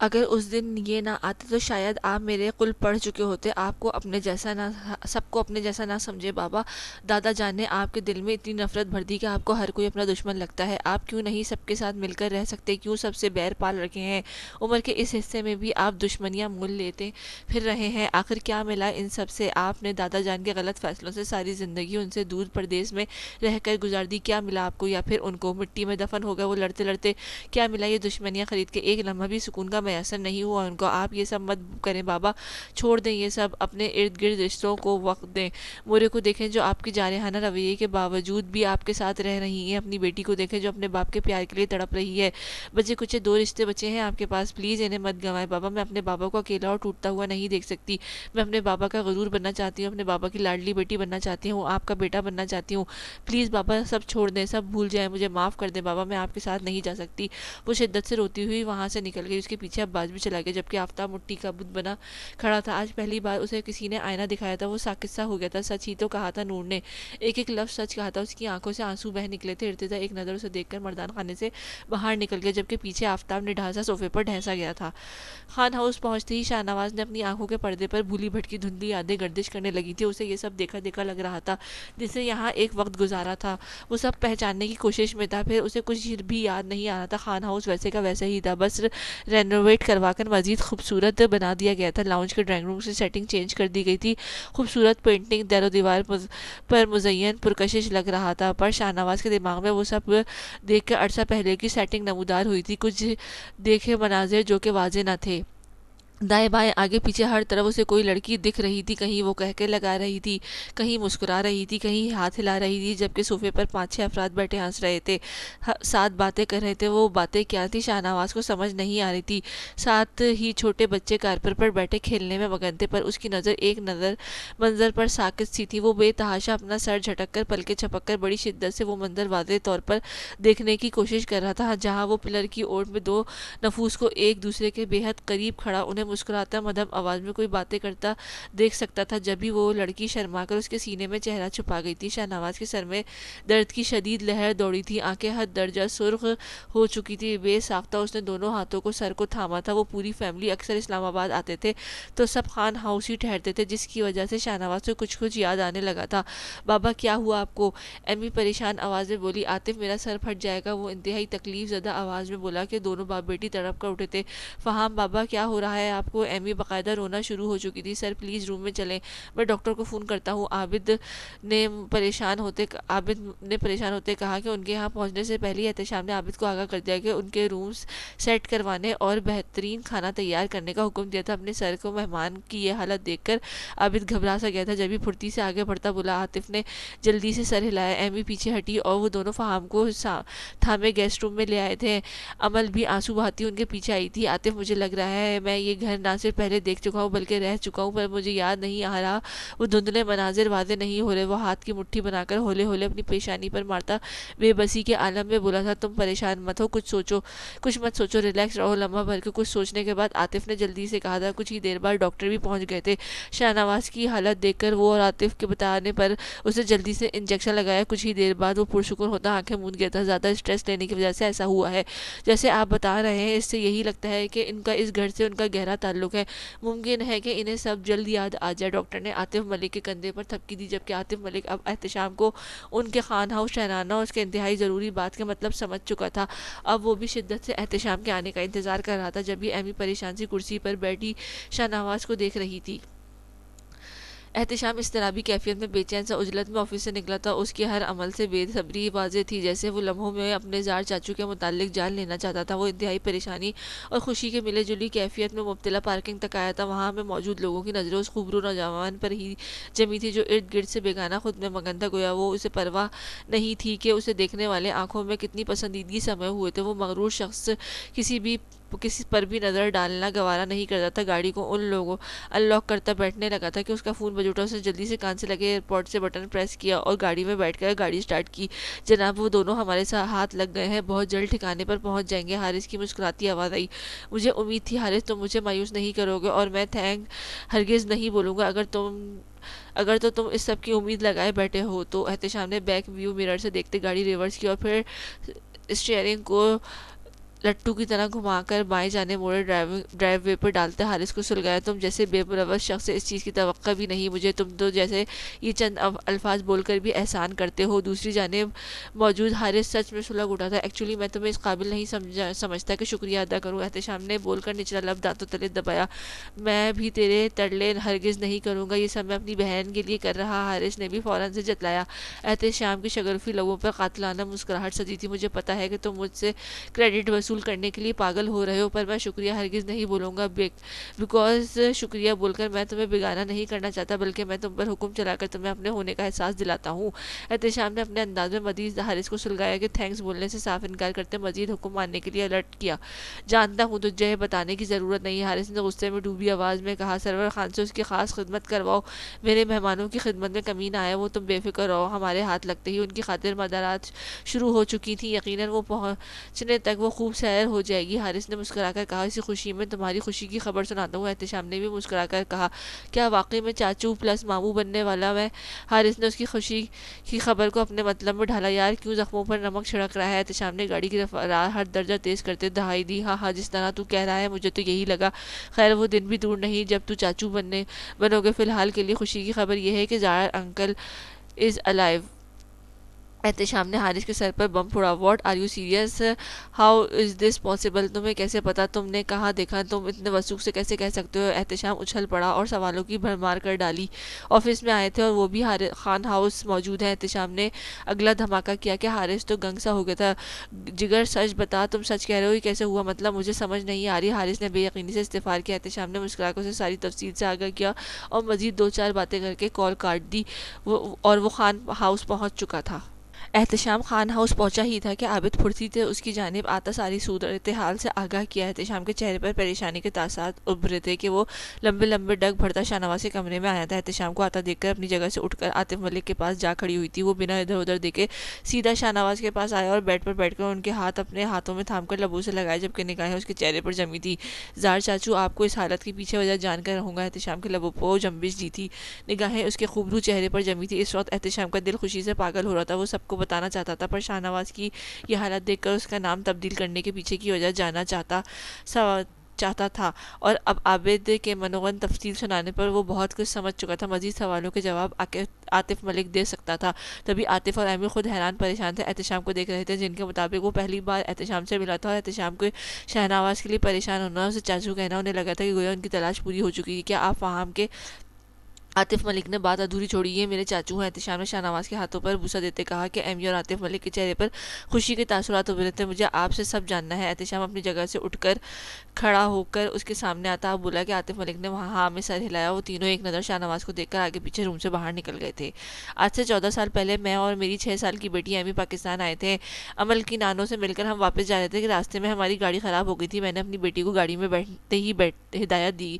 اگر اس دن یہ نہ آتے تو شاید آپ میرے قل پڑھ چکے ہوتے. آپ کو اپنے جیسا نہ سب کو اپنے جیسا نہ سمجھے بابا. دادا جان نے آپ کے دل میں اتنی نفرت بھر دی کہ آپ کو ہر کوئی اپنا دشمن لگتا ہے. آپ کیوں نہیں سب کے ساتھ مل کر رہ سکتے؟ کیوں سب سے بیر پال رکھے ہیں؟ عمر کے اس حصے میں بھی آپ دشمنیاں مول لیتے پھر رہے ہیں. آخر کیا ملا ان سب سے؟ آپ نے دادا جان کے غلط فیصلوں سے ساری زندگی ان سے دور پردیس میں رہ کر گزار دی. کیا ملا آپ کو؟ یا پھر ان کو مٹی میں دفن ہو گئے وہ لڑتے لڑتے؟ کیا ملا یہ دشمنیاں خرید کے؟ ایک لمحہ بھی سکون کا میسر نہیں ہوا ان کو. آپ یہ سب مت کریں بابا. چھوڑ دیں یہ سب. اپنے ارد گرد رشتوں کو وقت دیں. مورے کو دیکھیں جو آپ کی جارحانہ رویے کے باوجود بھی آپ کے ساتھ رہ رہی ہیں. اپنی بیٹی کو دیکھیں جو اپنے باپ کے پیار کے لیے تڑپ رہی ہے. بچے کچھ دو رشتے بچے ہیں آپ کے پاس. پلیز انہیں مت گنوائیں بابا. میں اپنے بابا کو اکیلا اور ٹوٹتا ہوا نہیں دیکھ سکتی. میں اپنے بابا کا غرور بننا چاہتی ہوں. اپنے بابا کی لاڈلی بیٹی بننا چاہتی ہوں. آپ کا بیٹا بننا چاہتی ہوں. پلیز بابا سب چھوڑ دیں. سب بھول جائیں. مجھے معاف کر دیں بابا. میں آپ کے ساتھ نہیں جا سکتی. وہ شدت سے روتی ہوئی وہاں سے نکل گئی. اس کے پیچھے عباس بھی چلا گیا جبکہ آفتاب مٹی کا بت بنا کھڑا تھا. آج پہلی بار اسے کسی نے آئینہ دکھایا تھا. وہ قصہ ہو گیا تھا. سچ ہی تو کہا تھا نور نے. ایک ایک لفظ سچ کہا تھا. اس کی آنکھوں سے آنسو بہہ نکلے تھے. ارتضا ایک نظر اسے دیکھ کر مردان خانے سے باہر نکل گیا جبکہ پیچھے آفتاب نے ڈھاسا صوفے پر ڈھیسا گیا تھا. خان ہاؤس پہنچتے ہی شاہ نواز نے اپنی آنکھوں کے پردے پر بھولی بھٹکی دھندلی یادیں گردش کرنے لگی تھی. اسے یہ سب دیکھا دیکھا لگ رہا تھا جسے یہاں ایک وقت گزارا تھا. وہ سب پہچاننے کی کوشش میں تھا. پھر اسے کچھ بھی یاد نہیں آ رہا تھا. خان ہاؤس ویسے کا ویسا ہی تھا. بس رینوویٹ کروا کر مزید خوبصورت بنا دیا گیا تھا. لاؤنج کے ڈرائنگ روم سے سیٹنگ چینج کر دی گئی تھی. خوبصورت پینٹنگ در و دیوار پر مزین پرکشش لگ رہا تھا. پر شاہ نواز کے دماغ میں وہ سب دیکھ کر عرصہ پہلے کی سیٹنگ نمودار ہوئی تھی. کچھ دیکھے مناظر جو کہ واضح نہ تھے. دائیں بائیں آگے پیچھے ہر طرف اسے کوئی لڑکی دکھ رہی تھی. کہیں وہ کہہ کے لگا رہی تھی, کہیں مسکرا رہی تھی, کہیں ہاتھ ہلا رہی تھی. جبکہ صوفے پر 5-6 افراد بیٹھے ہنس رہے تھے, ساتھ باتیں کر رہے تھے. وہ باتیں کیا تھی شاہ نواز کو سمجھ نہیں آ رہی تھی. ساتھ ہی چھوٹے بچے کارپٹ پر بیٹھے کھیلنے میں مگن تھے. پر اس کی نظر ایک منظر پر ساکت سی تھی. وہ بے تحاشا اپنا سر جھٹک کر پلکیں جھپک کر بڑی شدت سے وہ منظر واضح طور پر دیکھنے کی کوشش کر رہا تھا جہاں وہ پلر کی اوٹ میں دو نفوس کو ایک دوسرے کے بے حد قریب کھڑا انہیں مسکراتا مدھم آواز میں کوئی باتیں کرتا دیکھ سکتا تھا. جبھی وہ لڑکی شرما کر اس کے سینے میں چہرہ چھپا گئی تھی. شاہ نواز کے سر میں درد کی شدید لہر دوڑی تھی. آنکھیں حد درجہ سرخ ہو چکی تھی. بے ساختہ اس نے دونوں ہاتھوں کو سر کو تھاما تھا. وہ پوری فیملی اکثر اسلام آباد آتے تھے تو سب خان ہاؤس ہی ٹھہرتے تھے جس کی وجہ سے شاہ نواز سے کچھ یاد آنے لگا تھا. بابا کیا ہوا آپ کو؟ ایمی پریشان آواز میں بولی. عاطف میرا سر پھٹ جائے گا. وہ انتہائی تکلیف زدہ آواز میں بولا کہ دونوں باپ بیٹی تڑپ کر اٹھے تھے. فہام بابا کیا ہو رہا ہے آپ کو؟ ایمی باقاعدہ رونا شروع ہو چکی تھی. سر پلیز روم میں چلیں, میں ڈاکٹر کو فون کرتا ہوں. عابد نے پریشان ہوتے کہا کہ ان کے یہاں پہنچنے سے پہلے احتشام نے عابد کو آگاہ کر دیا کہ ان کے رومز سیٹ کروانے اور بہترین کھانا تیار کرنے کا حکم دیا تھا. اپنے سر کو مہمان کی یہ حالت دیکھ کر عابد گھبرا سا گیا تھا. جبھی پھرتی سے آگے بڑھتا بولا. عاطف نے جلدی سے سر ہلایا. ایمی پیچھے ہٹی اور وہ دونوں فہام کو تھامے گیسٹ روم میں لے آئے تھے. عمل بھی آنسو بہاتی ان کے پیچھے آئی تھی. عاطف مجھے لگ رہا ہے میں یہ گھر نہ صرف پہلے دیکھ چکا ہوں بلکہ رہ چکا ہوں, پر مجھے یاد نہیں آ رہا. وہ دھندلے مناظر واضح نہیں ہو رہے. وہ ہاتھ کی مٹھی بنا کر ہولے ہولے اپنی پیشانی پر مارتا بے بسی کے عالم میں بولا تھا. تم پریشان مت ہو, کچھ مت سوچو, ریلیکس رہو. لمحہ بھر کے کچھ سوچنے کے بعد عاطف نے جلدی سے کہا تھا. کچھ ہی دیر بعد ڈاکٹر بھی پہنچ گئے تھے. شاہ نواز کی حالت دیکھ کر وہ اور عاطف کے بتانے پر اسے جلدی سے انجیکشن لگایا. کچھ ہی دیر بعد وہ پرسکون ہوتا آنکھیں موند گیا تھا. زیادہ اسٹریس لینے کی وجہ سے ایسا ہوا ہے جیسے آپ بتا رہے ہیں. اس سے یہی لگتا ہے کہ ان کا اس گھر سے ان کا گہرا تعلق ہے. ممکن ہے کہ انہیں سب جلد یاد آ جائے. ڈاکٹر نے عاطف ملک کے کندھے پر تھپکی دی جبکہ عاطف ملک اب احتشام کو ان کے خان ہاؤس ٹھہرانا اور اس کے انتہائی ضروری بات کا مطلب سمجھ چکا تھا. اب وہ بھی شدت سے احتشام کے آنے کا انتظار کر رہا تھا. جبھی ایمی پریشان سی کرسی پر بیٹھی شاہ نواز کو دیکھ رہی تھی. احتشام اضطرابی کیفیت میں بے چین سا عجلت میں آفس سے نکلا تھا. اس کے ہر عمل سے بے صبری واضح تھی جیسے وہ لمحوں میں اپنے زار چاچو کے متعلق جان لینا چاہتا تھا. وہ انتہائی پریشانی اور خوشی کے ملے جلی کیفیت میں مبتلا پارکنگ تک آیا تھا. وہاں میں موجود لوگوں کی نظریں اس خوبرو نوجوان پر ہی جمی تھی جو ارد گرد سے بیگانہ خود میں مگن تھا. گویا وہ اسے پرواہ نہیں تھی کہ اسے دیکھنے والے آنکھوں میں کتنی پسندیدگی سمے ہوئے تھے. وہ مغرور شخص کسی پر بھی نظر ڈالنا گوارا نہیں کرتا تھا. گاڑی کو انلاک کرتا بیٹھنے لگا تھا کہ اس کا فون بج اٹھا. اس نے جلدی سے کان سے لگے ایئرپورٹ سے بٹن پریس کیا اور گاڑی میں بیٹھ کر گاڑی سٹارٹ کی. جناب وہ دونوں ہمارے ساتھ ہاتھ لگ گئے ہیں, بہت جلد ٹھکانے پر پہنچ جائیں گے. حارث کی مسکراتی آواز آئی. مجھے امید تھی حارث تم مجھے مایوس نہیں کرو گے, اور میں ہرگز نہیں بولوں گا اگر تو تم اس سب کی امید لگائے بیٹھے ہو تو. احتشام نے بیک ویو مرر سے دیکھتے گاڑی ریورس کی اور پھر اسٹیئرنگ کو لٹو کی طرح گھما کر بائیں جانب موڑے ڈرائیو وے پر ڈالتے حارث کو سلگایا، تم جیسے بے ملوث شخص سے اس چیز کی توقع بھی نہیں مجھے، تم تو جیسے یہ چند الفاظ بول کر بھی احسان کرتے ہو۔ دوسری جانب موجود حارث سچ میں سلگ اٹھا تھا، ایکچولی میں تمہیں اس قابل نہیں سمجھتا کہ شکریہ ادا کروں۔ احتشام نے بول کر نچلا لب دانتوں تلے دبایا، میں بھی تیرے ترلے ہرگز نہیں کروں گا، یہ سب میں اپنی بہن کے لیے کر رہا۔ حارث نے بھی فوراً سے جتلایا۔ احتشام کی شگرفی لبوں پر قاتلانہ مسکراہٹ سجی تھی، مجھے پتا ہے کہ تم مجھ سے کریڈٹ وصول کرنے کے لیے پاگل ہو رہے ہو، پر میں شکریہ ہرگز نہیں بولوں گا، بیکاز شکریہ بول کر میں تمہیں بگانہ نہیں کرنا چاہتا، بلکہ میں تم پر حکم چلا کر تمہیں اپنے ہونے کا احساس دلاتا ہوں۔ احتشام نے اپنے انداز میں مزید حارث کو سلگایا کہ تھینکس بولنے سے صاف انکار کرتے مزید حکم ماننے کے لیے الرٹ کیا۔ جانتا ہوں تجھے بتانے کی ضرورت نہیں، حارث نے غصے میں ڈوبی آواز میں کہا، سرور خان سے اس کی خاص خدمت کرواؤ، میرے مہمانوں کی خدمت میں کمی نہ آئے، وہ تم بے فکر رہو۔ ہمارے ہاتھ لگتے ہی ان کی خاطر مدارات شروع ہو چکی تھیں، یقیناً وہ پہنچنے تک وہ خوب سیر ہو جائے گی۔ حارث نے مسکرا کر کہا، اسی خوشی میں تمہاری خوشی کی خبر سناتا ہوں۔ احتشام نے بھی مسکرا کر کہا، کیا واقعی میں چاچو پلس ماموں بننے والا میں؟ حارث نے اس کی خوشی کی خبر کو اپنے مطلب میں ڈھالا، یار کیوں زخموں پر نمک چھڑک رہا ہے؟ احتشام نے گاڑی کی رفتار ہر درجہ تیز کرتے دہائی دی، ہاں ہاں جس طرح تو کہہ رہا ہے مجھے تو یہی لگا، خیر وہ دن بھی دور نہیں جب تو چاچو بنو گے، فی الحال کے لیے خوشی کی خبر یہ ہے کہ زار انکل از الائیو۔ احتشام نے حارث کے سر پر بم پھوڑا، what are you serious? How is this possible? تمہیں کیسے پتا؟ تم نے کہاں دیکھا؟ تم اتنے وثوق سے کیسے کہہ سکتے ہو؟ احتشام اچھل پڑا اور سوالوں کی بھرمار کر ڈالی، آفس میں آئے تھے اور وہ بھی خان ہاؤس موجود ہے۔ احتشام نے اگلا دھماکہ کیا کہ حارث تو گنگ سا ہو گیا تھا، جگر سچ بتا، تم سچ کہہ رہے ہو؟ یہ کیسے ہوا؟ مطلب مجھے سمجھ نہیں آ رہی۔ حارث نے بے یقینی سے استفسار کیا۔ احتشام نے مسکرا کر اسے ساری تفصیل سے آگاہ کیا اور مزید دو چار باتیں کر کے کال کاٹ دی، اور وہ خان ہاؤس پہنچ چکا تھا۔ احتشام خان ہاؤس پہنچا ہی تھا کہ عابد پھرتی سے اس کی جانب آتا ساری صورتحال سے آگاہ کیا۔ احتشام کے چہرے پر پریشانی کے تاثرات ابھرے تھے کہ وہ لمبے لمبے ڈگ بھرتا شاہ نواز کے کمرے میں آیا تھا۔ احتشام کو آتا دیکھ کر اپنی جگہ سے اٹھ کر عاطف ملک کے پاس جا کھڑی ہوئی تھی، وہ بنا ادھر ادھر دیکھے سیدھا شاہ نواز کے پاس آیا اور بیڈ پر بیٹھ کر ان کے ہاتھ اپنے ہاتھوں میں تھام کر لبوں سے لگائے، جبکہ نگاہیں اس کے چہرے پر جمی تھی۔ زار چاچو، آپ کو اس حالت کے پیچھے وجہ جان کر رہوں گا۔ احتشام کے لبوں پر جنبش دی تھی، نگاہیں اس کے خوبرو چہرے پر جمی تھی۔ اس وقت احتشام کا دل خوشی سے پاگل ہو رہا تھا، وہ سب کو بتانا چاہتا تھا، پر شاہ نواز کی یہ حالت دیکھ کر اس کا نام تبدیل کرنے کے پیچھے کی وجہ جاننا چاہتا تھا، اور اب عابد کے منوگن تفصیل سنانے پر وہ بہت کچھ سمجھ چکا تھا۔ مزید سوالوں کے جواب عاطف ملک دے سکتا تھا۔ تبھی عاطف اور ایمی خود حیران پریشان تھے، احتشام کو دیکھ رہے تھے، جن کے مطابق وہ پہلی بار احتشام سے ملا تھا، اور احتشام کو شاہ نواز کے لیے پریشان ہونا، اسے چاچو کہنا، انہیں لگا تھا کہ گویا ان کی تلاش پوری ہو چکی ہے۔ کیا آپ فہام کے؟ عاطف ملک نے بات ادھوری چھوڑی، یہ میرے چاچو ہیں۔ احتشام نے شاہ نواز کے ہاتھوں پر بوسہ دیتے کہا کہ ایمی اور عاطف ملک کے چہرے پر خوشی کے تاثرات ابھرے تھے، مجھے آپ سے سب جاننا ہے۔ احتشام اپنی جگہ سے اٹھ کر کھڑا ہو کر اس کے سامنے آتا بولا کہ عاطف ملک نے وہاں ہاں میں سر ہلایا۔ وہ تینوں ایک نظر شاہ نواز کو دیکھ کر آگے پیچھے روم سے باہر نکل گئے تھے۔ آج سے 14 سال پہلے میں اور میری 6 سال کی بیٹی ایمی پاکستان آئے تھے، عمل کی نانوں سے مل کر ہم واپس جا رہے تھے کہ راستے میں ہماری گاڑی خراب ہو گئی تھی۔ میں نے اپنی بیٹی کو گاڑی میں بیٹھتے ہی ہدایت دی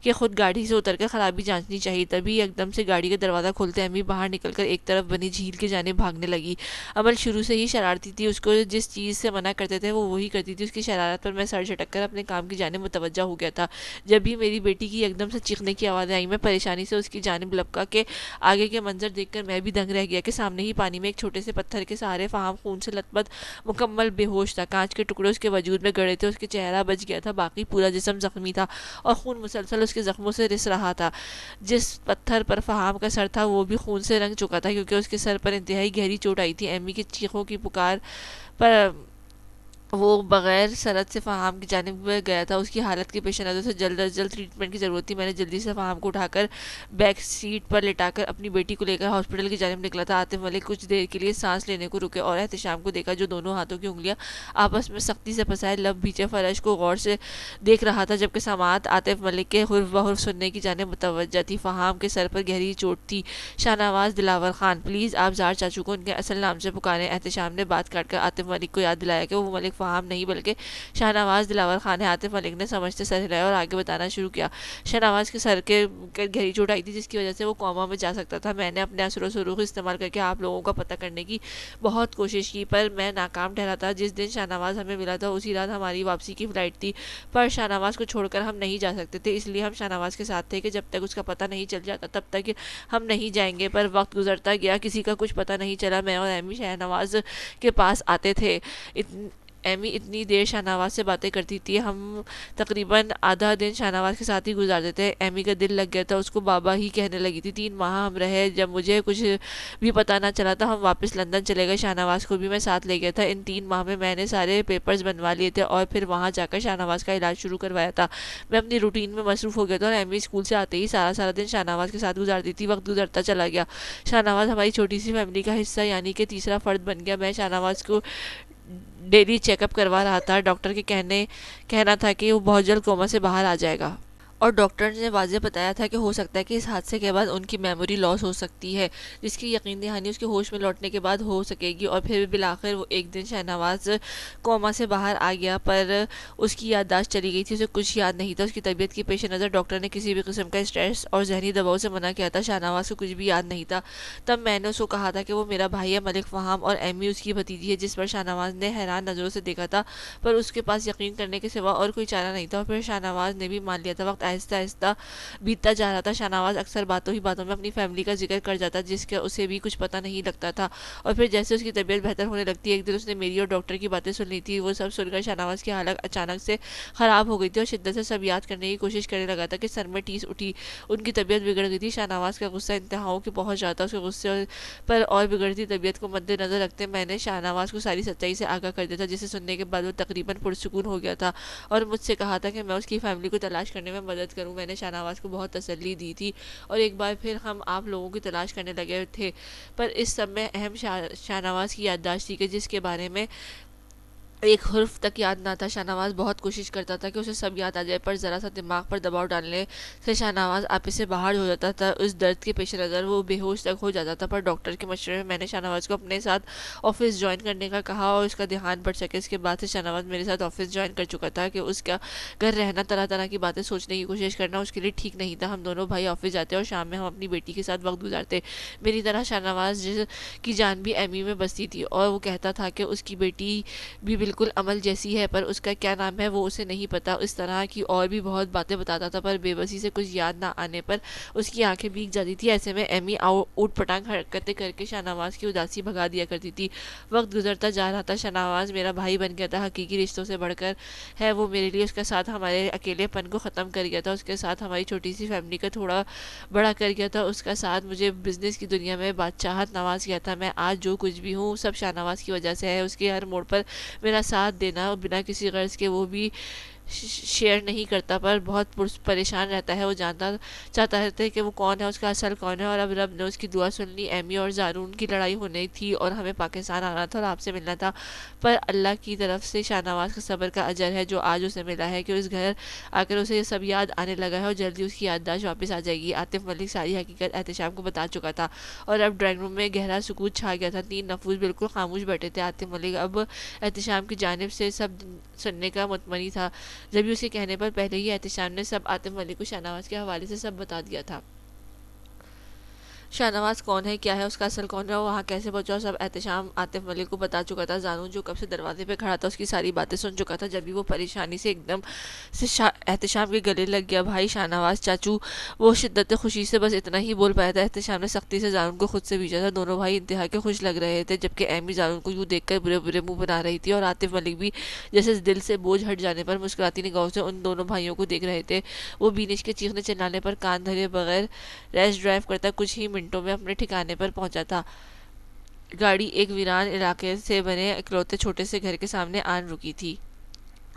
کہ خود گاڑی سے اتر کر خرابی جانچنی چاہیے، تبھی ایک دم سے گاڑی کا دروازہ کھولتے ایمی باہر نکل کر ایک طرف بنی جھیل کی جانب بھاگنے لگی۔ عمل شروع سے ہی شرارتی تھی، اس کو جس چیز سے منع کرتے تھے وہ وہی کرتی تھی۔ اس کی شرارت پر میں سر جھٹک کر اپنے کام کی جانب متوجہ ہو گیا تھا۔ جب بھی میری بیٹی کی ایک دم سے چیخنے کی آوازیں آئی، میں پریشانی سے اس کی جانب لپکا کہ آگے کے منظر دیکھ کر میں بھی دنگ رہ گیا کہ سامنے ہی پانی میں ایک چھوٹے سے پتھر کے سہارے فہام خون سے لت پت مکمل بے ہوش تھا، کانچ کے ٹکڑے اس کے وجود میں گڑے تھے، اس کے چہرہ بچ گیا تھا، باقی پورا جسم زخمی تھا اور خون مسلسل اس کے زخموں سے رس رہا تھا۔ جس پتھر پر فہام کا سر تھا وہ بھی خون سے رنگ چکا تھا، کیونکہ اس کے سر پر انتہائی گہری چوٹ آئی تھی۔ ایمی کی چیخوں کی پکار پر وہ بغیر سرد سے فہام کی جانب گیا تھا، اس کی حالت کے پیش نظر سے جلد از جلد ٹریٹمنٹ کی ضرورت تھی۔ میں نے جلدی سے فہام کو اٹھا کر بیک سیٹ پر لٹا کر اپنی بیٹی کو لے کر ہاسپٹل کی جانب نکلا تھا۔ عاطف ملک کچھ دیر کے لیے سانس لینے کو رکے اور احتشام کو دیکھا، جو دونوں ہاتھوں کی انگلیاں آپس میں سختی سے پھنسائے لب بھیچے فرش کو غور سے دیکھ رہا تھا، جبکہ سماعت عاطف ملک کے حرف بحرف سننے کی جانب متوجہ تھی۔ فہام کے سر پر گہری چوٹ تھی۔ شاہ نواز دلاور خان، پلیز آپ زار چاچو کو ان کے اصل نام سے پکاریں۔ احتشام نے بات کاٹ کر عاطف ملک کو یاد دلایا کہ وہ ملک فہام نہیں بلکہ شاہ نواز دلاور خان ہے۔ عاطف ملک نے سمجھتے سر ہلایا اور آگے بتانا شروع کیا، شاہ نواز کے سر کے گہری چوٹ آئی تھی، جس کی وجہ سے وہ کوما میں جا سکتا تھا۔ میں نے اپنے اثر و سروق استعمال کر کے آپ لوگوں کا پتہ کرنے کی بہت کوشش کی، پر میں ناکام ٹھہرا تھا۔ جس دن شاہ نواز ہمیں ملا تھا اسی رات ہماری واپسی کی فلائٹ تھی، پر شاہ نواز کو چھوڑ کر ہم نہیں جا سکتے تھے، اس لیے ہم شاہ نواز کے ساتھ تھے کہ جب تک اس کا پتہ نہیں چل جاتا تب تک ہم نہیں جائیں گے۔ پر وقت گزرتا گیا، کسی کا کچھ پتہ نہیں چلا۔ میں اور ایمی شاہ نواز کے پاس آتے تھے، ایمی اتنی دیر شاہ نواز سے باتیں کرتی تھی، ہم تقریباً آدھا دن شاہ نواز کے ساتھ ہی گزار دیتے۔ ایمی کا دل لگ گیا تھا، اس کو بابا ہی کہنے لگی تھی۔ 3 ماہ ہم رہے، جب مجھے کچھ بھی پتہ نہ چلا تھا ہم واپس لندن چلے گئے، شاہ نواز کو بھی میں ساتھ لے گیا تھا۔ ان 3 ماہ میں نے سارے پیپرز بنوا لیے تھے اور پھر وہاں جا کر شاہ نواز کا علاج شروع کروایا تھا۔ میں اپنی روٹین میں مصروف ہو گیا تھا اور ایمی اسکول سے آتے ہی سارا دن شاہ نواز کے ساتھ گزارتی تھی۔ وقت گزرتا چلا گیا، شاہ نواز ہماری چھوٹی سی فیملی کا حصہ یعنی کہ تیسرا فرد بن گیا۔ میں شاہ نواز کو ڈیلی چیک اپ کروا رہا تھا۔ ڈاکٹر کے کہنا تھا کہ وہ بہت جلد کوما سے باہر آ جائے گا، اور ڈاکٹر نے واضح بتایا تھا کہ ہو سکتا ہے کہ اس حادثے کے بعد ان کی میموری لاس ہو سکتی ہے، جس کی یقین دہانی اس کے ہوش میں لوٹنے کے بعد ہو سکے گی۔ اور پھر بالآخر وہ ایک دن شاہ نواز کوما سے باہر آ گیا، پر اس کی یادداشت چلی گئی تھی، اسے کچھ یاد نہیں تھا۔ اس کی طبیعت کے پیش نظر ڈاکٹر نے کسی بھی قسم کا اسٹریس اور ذہنی دباؤ سے منع کیا تھا۔ شاہ نواز کو کچھ بھی یاد نہیں تھا۔ تب میں نے اس کو کہا تھا کہ وہ میرا بھائی ہے ملک فہام، اور ایمی اس کی بھتیجی ہے، جس پر شاہ نواز نے حیران نظروں سے دیکھا تھا، پر اس کے پاس یقین کرنے کے سوا اور کوئی چارہ نہیں تھا۔ اور پھر شاہ نواز نے بھی مان لیا تھا۔ وقت آہستہ آہستہ بیتتا جا رہا تھا۔ شاہ نواز اکثر باتوں میں اپنی فیملی کا ذکر کر جاتا، جس کا اسے بھی کچھ پتہ نہیں لگتا تھا۔ اور پھر جیسے اس کی طبیعت بہتر ہونے لگتی، ایک دن اس نے میری اور ڈاکٹر کی باتیں سن لی تھی۔ وہ سب سن کر شاہ نواز کی حالت اچانک سے خراب ہو گئی تھی اور شدت سے سب یاد کرنے کی کوشش کرنے لگا تھا کہ سر میں ٹیس اٹھی، ان کی طبیعت بگڑ گئی تھی۔ شاہ نواز کا غصہ انتہاؤں کے پہنچ جاتا، اس کے غصے پر اور بگڑتی طبیعت کو مد نظر رکھتے میں نے شاہ نواز کو ساری سچائی سے آگاہ کر دیا تھا، جسے سننے کے بعد وہ تقریباً پرسکون ہو گیا تھا اور مجھ سے کہا تھا کہ میں اس کی فیملی کو تلاش کرنے میں مدد کروں۔ میں نے شاہ نواز کو بہت تسلی دی تھی اور ایک بار پھر ہم آپ لوگوں کی تلاش کرنے لگے تھے، پر اس سب میں اہم شاہ نواز کی یادداشت تھی کہ جس کے بارے میں ایک حرف تک یاد نہ تھا۔ شاہ نواز بہت کوشش کرتا تھا کہ اسے سب یاد آ جائے، پر ذرا سا دماغ پر دباؤ ڈالنے سے شاہ نواز آپے سے باہر ہو جاتا تھا۔ اس درد کے پیش نظر وہ بے ہوش تک ہو جاتا تھا، پر ڈاکٹر کے مشورے میں نے شاہ نواز کو اپنے ساتھ آفس جوائن کرنے کا کہا اور اس کا دھیان بڑھ سکے۔ اس کے بعد سے شاہ نواز میرے ساتھ آفس جوائن کر چکا تھا کہ اس کا گھر رہنا، طرح طرح کی باتیں سوچنے کی کوشش کرنا اس کے لیے ٹھیک نہیں تھا۔ ہم دونوں بھائی آفس جاتے اور شام میں ہم اپنی بیٹی کے ساتھ وقت گزارتے۔ میری طرح شاہ نواز کی جان بھی ایمی میں بستی تھی اور وہ کہتا تھا کہ اس کی بیٹی بھی بالکل عمل جیسی ہے، پر اس کا کیا نام ہے وہ اسے نہیں پتا۔ اس طرح کی اور بھی بہت باتیں بتاتا تھا، پر بے بسی سے کچھ یاد نہ آنے پر اس کی آنکھیں بھیگ جاتی تھی۔ ایسے میں ایمی اوٹ پٹانگ حرکتیں کر کے شاہ نواز کی اداسی بھگا دیا کرتی تھی۔ وقت گزرتا جا رہا تھا، شاہ نواز میرا بھائی بن گیا تھا، حقیقی رشتوں سے بڑھ کر ہے وہ میرے لیے۔ اس کا ساتھ ہمارے اکیلے پن کو ختم کر گیا تھا، اس کے ساتھ ہماری چھوٹی سی فیملی کا تھوڑا بڑا کر گیا تھا، اس کا ساتھ مجھے بزنس کی دنیا میں بادشاہت نواز کیا تھا۔ میں آج جو کچھ بھی ہوں سب شاہ نواز کی وجہ سے ہے۔ اس کے ہر موڑ پر میرا ساتھ دینا بنا کسی غرض کے وہ بھی شیئر نہیں کرتا، پر بہت پریشان رہتا ہے۔ وہ جاننا چاہتا ہے کہ وہ کون ہے، اس کا اصل کون ہے۔ اور اب رب نے اس کی دعا سن لی۔ ایمی اور زارون کی لڑائی ہونی تھی اور ہمیں پاکستان آنا تھا اور آپ سے ملنا تھا، پر اللہ کی طرف سے شاہ نواز کا صبر کا اجر ہے جو آج اسے ملا ہے کہ اس گھر آ کر اسے یہ سب یاد آنے لگا ہے اور جلدی اس کی یادداشت واپس آ جائے گی۔ عاطف ملک ساری حقیقت احتشام کو بتا چکا تھا اور اب ڈرائنگ روم میں گہرا سکوت چھا گیا تھا۔ 3 نفوذ بالکل خاموش بیٹھے تھے۔ عاطف ملک اب احتشام کی جانب سے سب سننے کا متمنی تھا، جبھی اس کے کہنے پر پہلے ہی احتشام نے سب عاطف ملک کو شاہ نواز کے حوالے سے سب بتا دیا تھا۔ شاہ نواز کون ہے، کیا ہے، اس کا اصل کون ہے، وہ وہاں کیسے پہنچا، سب احتشام عاطف ملک کو بتا چکا تھا۔ زانو جو کب سے دروازے پہ کھڑا تھا اس کی ساری باتیں سن چکا تھا، جبھی وہ پریشانی سے ایک دم سے احتشام کے گلے لگ گیا۔ بھائی شاہ نواز چاچو، وہ شدت خوشی سے بس اتنا ہی بول پایا تھا۔ احتشام نے سختی سے زانو کو خود سے بھیجا تھا۔ دونوں بھائی انتہا کے خوش لگ رہے تھے، جبکہ ایمی زانو کو یوں دیکھ کر برے برے منہ بنا رہی تھی اور عاطف ملک بھی جیسے دل سے بوجھ ہٹ جانے پر مسکراتی نگاہوں سے ان دونوں بھائیوں کو دیکھ رہے تھے۔ وہ بینش کے چیخنے چلانے پر کان دھرے بغیر ریس ڈرائیو کرتا کچھ ہی منٹوں میں اپنے ٹھکانے پر پہنچا تھا۔ گاڑی ایک ویران علاقے سے بنے اکلوتے چھوٹے سے گھر کے سامنے آن رکی تھی۔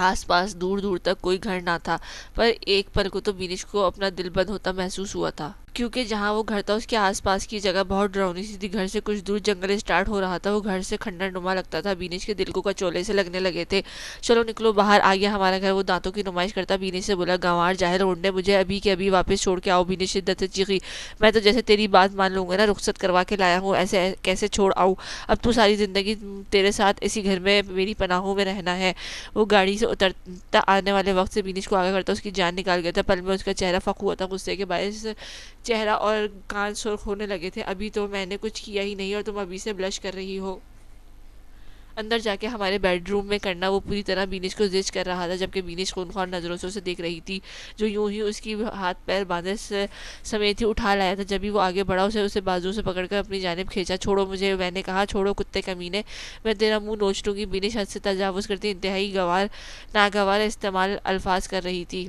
آس پاس دور دور تک کوئی گھر نہ تھا، پر ایک پل کو تو بینش کو اپنا دل بند ہوتا محسوس ہوا تھا، کیونکہ جہاں وہ گھر تھا اس کے آس پاس کی جگہ بہت ڈراؤنی سی تھی۔ گھر سے کچھ دور جنگل سٹارٹ ہو رہا تھا، وہ گھر سے کھنڈر نما لگتا تھا۔ بینش کے دل کو کچولے سے لگنے لگے تھے۔ چلو نکلو باہر، آ گیا ہمارا گھر، وہ دانتوں کی نمائش کرتا بینش سے بولا۔ گنوار جاہل اونڈے، مجھے ابھی کے ابھی واپس چھوڑ کے آؤ، بینش شدت سے چیخی۔ میں تو جیسے تیری بات مان لوں گا نا، رخصت کروا کے لایا ہوں، ایسے کیسے چھوڑ آؤں؟ اب تو ساری زندگی تیرے ساتھ اسی گھر میں میری پناہوں میں رہنا ہے۔ وہ گاڑی سے اترتا آنے والے وقت سے بینش کو آگاہ کرتا اس کی جان نکال گیا تھا۔ پل میں اس کا چہرہ فک ہوا تھا، غصے کے باعث چہرہ اور کان سرخ ہونے لگے تھے۔ ابھی تو میں نے کچھ کیا ہی نہیں اور تم ابھی سے بلش کر رہی ہو۔ اندر جا کے ہمارے بیڈ روم میں کرنا وہ پوری طرح بینش کو زج کر رہا تھا، جبکہ بینش خونخوار نظروں سے اسے دیکھ رہی تھی، جو یوں ہی اس کی ہاتھ پیر باندھے سمیت ہی اٹھا لایا تھا۔ جب ہی وہ آگے بڑھا، اسے بازو سے پکڑ کر اپنی جانب کھینچا۔ چھوڑو مجھے، میں نے کہا، چھوڑو کتے کمینے، میں تیرا منہ نوچ لوں گی۔ بینش حد سے تجاوز کرتی انتہائی ناگوار استعمال الفاظ کر رہی تھی،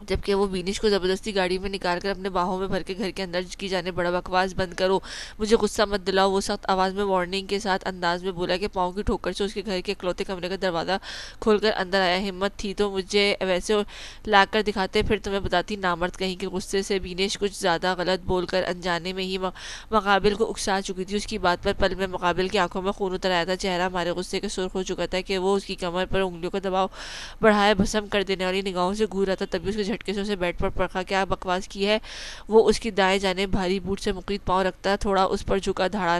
جبکہ وہ بینش کو زبردستی گاڑی میں نکال کر اپنے باہوں میں بھر کے گھر کے اندر کی جانے بڑا۔ بکواس بند کرو، مجھے غصہ مت دلاؤ، وہ سخت آواز میں وارننگ کے ساتھ انداز میں بولا کہ پاؤں کی ٹھوکر سے اس کے گھر کے اکلوتے کمرے کا دروازہ کھول کر اندر آیا۔ ہمت تھی تو مجھے ویسے لا کر دکھاتے، پھر تمہیں بتاتی، نامرد کہیں کے۔ غصے سے بینش کچھ زیادہ غلط بول کر انجانے میں ہی مقابل کو اکسا چکی تھی۔ اس کی بات پر پل میں مقابل کی آنکھوں میں خون اتر آیا تھا، چہرہ ہمارے غصے کے سرخ ہو چکا تھا کہ وہ اس کی کمر پر انگلیوں کا دباؤ بڑھائے بھسم کر دینے والی نگاہوں سے گھور رہا تھا۔ تبھی اس کے جھٹکے سے اسے بیڈ پر پرکھا۔ کیا بکواس کی ہے؟ وہ اس کی دائیں جانب بھاری بوٹ سے مقید پاؤں رکھتا تھوڑا اس پر جھکا دھاڑا۔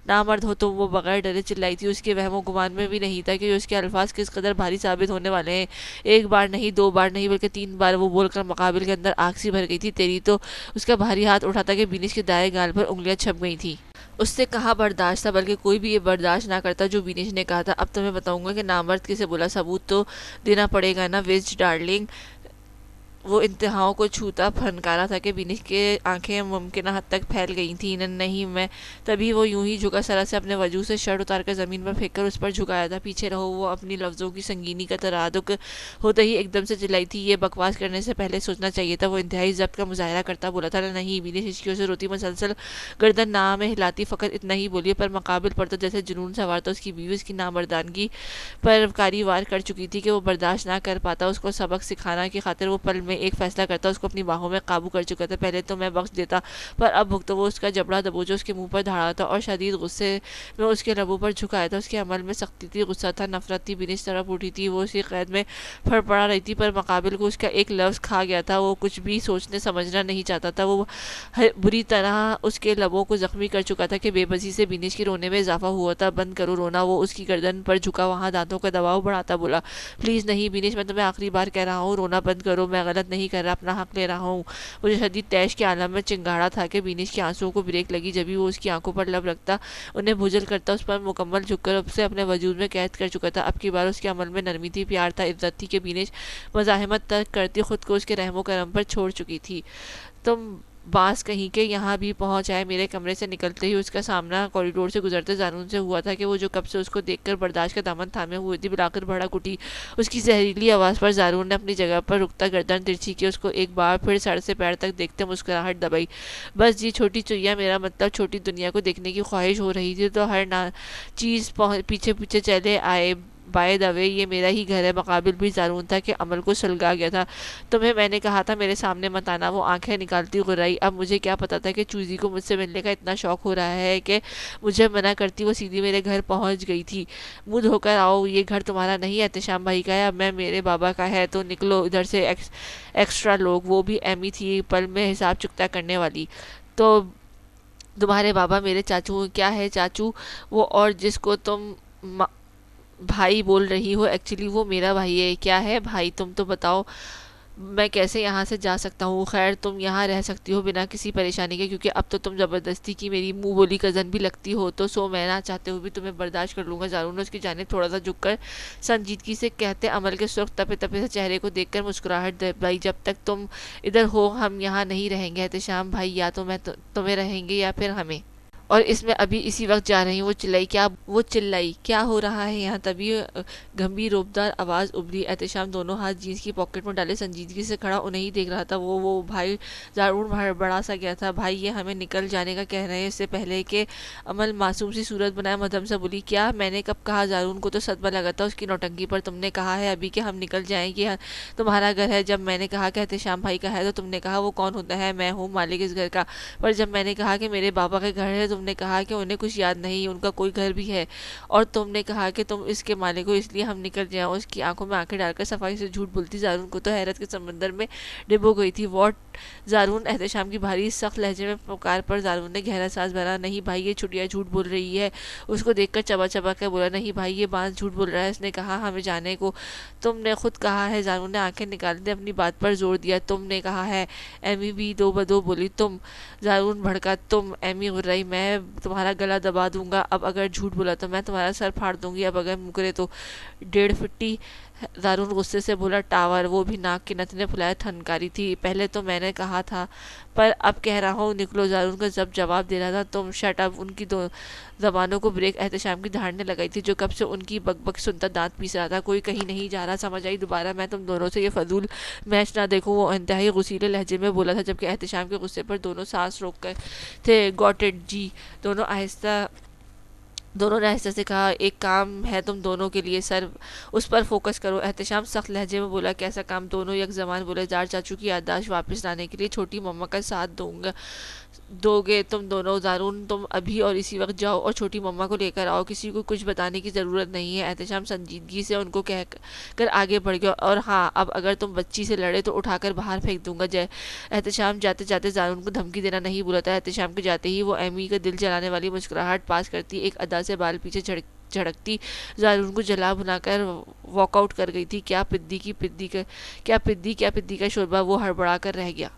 نامرد ہو تم، وہ بغیر ڈرے چلائی تھی۔ اس کے وہم و گمان میں بھی نہیں تھا کہ اس کے الفاظ کس قدر بھاری ثابت ہونے والے ہیں۔ ایک بار نہیں، دو بار نہیں، بلکہ 3 بار وہ بول کر مقابل کے اندر آگ سی بھر گئی تھی۔ تیری تو اس کا بھاری ہاتھ اٹھاتا کہ بینش کے دائیں گال پر انگلیاں چھپ گئی تھی۔ اس سے کہاں برداشت تھا، بلکہ کوئی بھی یہ برداشت نہ کرتا جو بینش نے کہا تھا۔ اب تمہیں بتاؤں گا کہ نامرد کسے بولا، ثبوت تو دینا پڑے گا نا ویج ڈارلنگ۔ وہ انتہاؤں کو چھوتا پھنکارا تھا کہ بینش کی آنکھیں ممکنہ حد تک پھیل گئی تھیں۔ نہیں میں۔ تبھی وہ یوں ہی جھکا، سرا سے اپنے وجود سے شرٹ اتار کر زمین پر پھینک کر اس پر جھکایا تھا۔ پیچھے رہو، وہ اپنی لفظوں کی سنگینی کا ترادق ہوتے ہی ایک دم سے چلائی تھی۔ یہ بکواس کرنے سے پہلے سوچنا چاہیے تھا۔ وہ انتہائی ضبط کا مظاہرہ کرتا بولا تھا۔ نہیں، بینش ہچکیوں سے روتی مسلسل گردن نہ میں ہلاتی فقط اتنا ہی بولی، پر مقابل پر تو جیسے جنون سوار تھا۔ اس کی بیوی اس کی نامردانگی پر کاری وار کر چکی تھی کہ وہ برداشت نہ کر پاتا۔ اس کو سبق سکھانا کی خاطر وہ پل میں ایک فیصلہ کرتا، اس کو اپنی باہوں میں قابو کر چکا تھا۔ پہلے تو میں بخش دیتا، پر اب بھگتو۔ وہ اس کا جبڑا دبوچا اس کے منہ پر دھاڑا تھا اور شدید غصے میں اس کے لبوں پر جھکایا تھا۔ اس کے عمل میں سختی تھی، غصہ تھا، نفرت تھی۔ بینش تڑپ اٹھی تھی، وہ اسی قید میں پھڑپڑا رہی تھی، پر مقابل کو اس کا ایک لفظ کھا گیا تھا۔ وہ کچھ بھی سوچنے سمجھنا نہیں چاہتا تھا۔ وہ بری طرح اس کے لبوں کو زخمی کر چکا تھا کہ بے بسی سے بینش کے رونے میں اضافہ ہوا تھا۔ بند کرو رونا، وہ اس کی گردن پر جھکا وہاں دانتوں کا دباؤ بڑھاتا بولا۔ پلیز نہیں بینش، میں تمہیں آخری بار کہہ رہا ہوں، رونا بند کرو۔ میں غلط نہیں کر رہا، اپنا حق لے رہا ہوں۔ مجھے شدید طیش کے عالم میں چنگاڑا تھا کہ بینش کے آنسوؤں کو بریک لگی، جبھی وہ اس کی آنکھوں پر لب رکھتا، انہیں بھجل کرتا، اس پر مکمل جھک کر اسے اپنے وجود میں قید کر چکا تھا۔ اب کی بار اس کے عمل میں نرمی تھی، پیار تھا، عزت تھی کہ بینش مزاحمت ترک کرتی خود کو اس کے رحم و کرم پر چھوڑ چکی تھی۔ تم باز کہیں کے یہاں بھی پہنچ آئے۔ میرے کمرے سے نکلتے ہی اس کا سامنا کوریڈور سے گزرتے زانون سے ہوا تھا کہ وہ جو کب سے اس کو دیکھ کر برداشت کا دامن تھامے ہوئی تھی، بالآخر بھڑک اٹھی۔ اس کی زہریلی آواز پر زارون نے اپنی جگہ پر رکتا گردن ترچھی کی، اس کو ایک بار پھر سر سے پیر تک دیکھتے مسکراہٹ دبائی۔ بس جی چھوٹی چوہیا، میرا مطلب چھوٹی دنیا کو دیکھنے کی خواہش ہو رہی تھی تو ہر چیز پیچھے پیچھے چلے آئے۔ بائی دا وے، یہ میرا ہی گھر ہے۔ مقابل بھی زارون تھا کہ عمل کو سلگا گیا تھا۔ تمہیں میں نے کہا تھا میرے سامنے مت آنا، وہ آنکھیں نکالتی غرائی۔ اب مجھے کیا پتا تھا کہ چوزی کو مجھ سے ملنے کا اتنا شوق ہو رہا ہے کہ مجھے منع کرتی وہ سیدھی میرے گھر پہنچ گئی تھی۔ منہ دھو کر آؤ، یہ گھر تمہارا نہیں، احتشام بھائی کا ہے، اب میں میرے بابا کا ہے، تو نکلو ادھر سے۔ ایکسٹرا لوگ، وہ بھی ایمی تھی پل میں حساب چکتا کرنے والی۔ تو تمہارے بابا میرے چاچو کیا ہے چاچو؟ وہ اور جس کو تم بھائی بول رہی ہو، ایکچولی وہ میرا بھائی ہے۔ کیا ہے بھائی؟ تم تو بتاؤ میں کیسے یہاں سے جا سکتا ہوں؟ خیر تم یہاں رہ سکتی ہو بنا کسی پریشانی کے، کیونکہ اب تو تم زبردستی کی میری منہ بولی کزن بھی لگتی ہو، تو سو میں نہ چاہتے ہوئے بھی تمہیں برداشت کر لوں گا۔ زارون نے اس کی جانب تھوڑا سا جھک کر سنجیدگی سے کہتے عمل کے سرخ تپے تپے سے چہرے کو دیکھ کر مسکراہٹ دبائی۔ جب تک تم ادھر ہو ہم یہاں نہیں رہیں گے احتشام بھائی، یا تو میں تمہیں رہیں گے یا پھر ہمیں۔ اور اس میں ابھی اسی وقت جا رہی ہوں۔ وہ چلائی کیا ہو رہا ہے یہاں؟ تبھی گمبھیر روبدار آواز ابھری۔ احتشام دونوں ہاتھ جینس کی پاکٹ میں ڈالے سنجیدگی سے کھڑا انہیں ہی دیکھ رہا تھا۔ وہ بھائی، زارون بڑا سا گیا تھا۔ بھائی یہ ہمیں نکل جانے کا کہہ رہے ہیں؟ اس سے پہلے کہ عمل معصوم سی صورت بنائے مدھم سے بولی، کیا میں نے کب کہا؟ زارون کو تو صدمہ لگا تھا اس کی نوٹنکی پر۔ تم نے کہا ہے ابھی کہ ہم نکل جائیں گے، تمہارا گھر ہے۔ جب میں نے کہا کہ احتشام بھائی کا ہے تو تم نے کہا وہ کون ہوتا ہے؟ میں ہوں مالک اس گھر کا۔ پر جب میں نے کہا کہ میرے بابا کا گھر ہے، تم نے کہا کہ انہیں کچھ یاد نہیں، ان کا کوئی گھر بھی ہے، اور تم نے کہا کہ تم اس کے مالک ہو، اس لیے ہم نکل جائیں۔ اس کی آنکھوں میں آنکھیں ڈال کر صفائی سے جھوٹ بولتی زارون کو تو حیرت کے سمندر میں ڈبو گئی تھی۔ واٹ زارون؟ احتشام کی بھاری سخت لہجے میں پکار پر زارون نے گہرا سانس بھرا۔ نہیں بھائی، یہ چھٹیا جھوٹ بول رہی ہے۔ اس کو دیکھ کر چبا چبا کر بولا، نہیں بھائی یہ بانس جھوٹ بول رہا ہے، اس نے کہا ہمیں جانے کو۔ تم نے خود کہا ہے۔ زارون نے آنکھیں نکالتے اپنی بات پر زور دیا۔ تم نے کہا ہے۔ ایمی بھی دو بدو بولی۔ تم؟ زارون بھڑکا۔ تم؟ ایمی غرائی۔ میں میں تمہارا گلا دبا دوں گا، اب اگر جھوٹ بولا تو میں تمہارا سر پھاڑ دوں گی، اب اگر مکرے تو 1.5 فٹی۔ زارون غصے سے بولا، ٹاور، وہ بھی ناک کے نتنے پھلائے تھنکاری تھی، پہلے تو میں نے کہا تھا پر اب کہہ رہا ہوں، نکلو۔ زارون کا جب جواب دے رہا تھا، تم شٹ اپ، ان کی دو زبانوں کو بریک احتشام کی دھاڑنے لگائی تھی، جو کب سے ان کی بک بک سنتا دانت پیس رہا تھا۔ کوئی کہیں نہیں جا رہا، سمجھ آئی؟ دوبارہ میں تم دونوں سے یہ فضول میچ نہ دیکھوں، وہ انتہائی غصیلے لہجے میں بولا تھا، جبکہ احتشام کے غصے پر دونوں سانس روک گئے تھے۔ گاٹ اٹ جی، دونوں نے آہستہ سے کہا، ایک کام ہے تم دونوں کے لیے سر، اس پر فوکس کرو۔ احتشام سخت لہجے میں بولا، کیسا کام؟ دونوں یک زبان بولے، زار چاچو کی یادداشت واپس لانے کے لیے چھوٹی مما کا ساتھ دو گے تم دونوں؟ زارون، تم ابھی اور اسی وقت جاؤ اور چھوٹی مما کو لے کر آؤ، کسی کو کچھ بتانے کی ضرورت نہیں ہے۔ احتشام سنجیدگی سے ان کو کہہ کر آگے بڑھ گیا، اور ہاں، اب اگر تم بچی سے لڑے تو اٹھا کر باہر پھینک دوں گا۔ احتشام جاتے جاتے زارون کو دھمکی دینا نہیں بھولا تھا۔ احتشام کے جاتے ہی وہ ایمی کا دل جلانے والی مسکراہٹ پاس کرتی، ایک ادا سے بال پیچھے جھڑکتی زارون کو جلا بھنا کر واک آؤٹ کر گئی تھی۔ کیا پدی کا شوربہ، وہ ہڑبڑا کر رہ گیا۔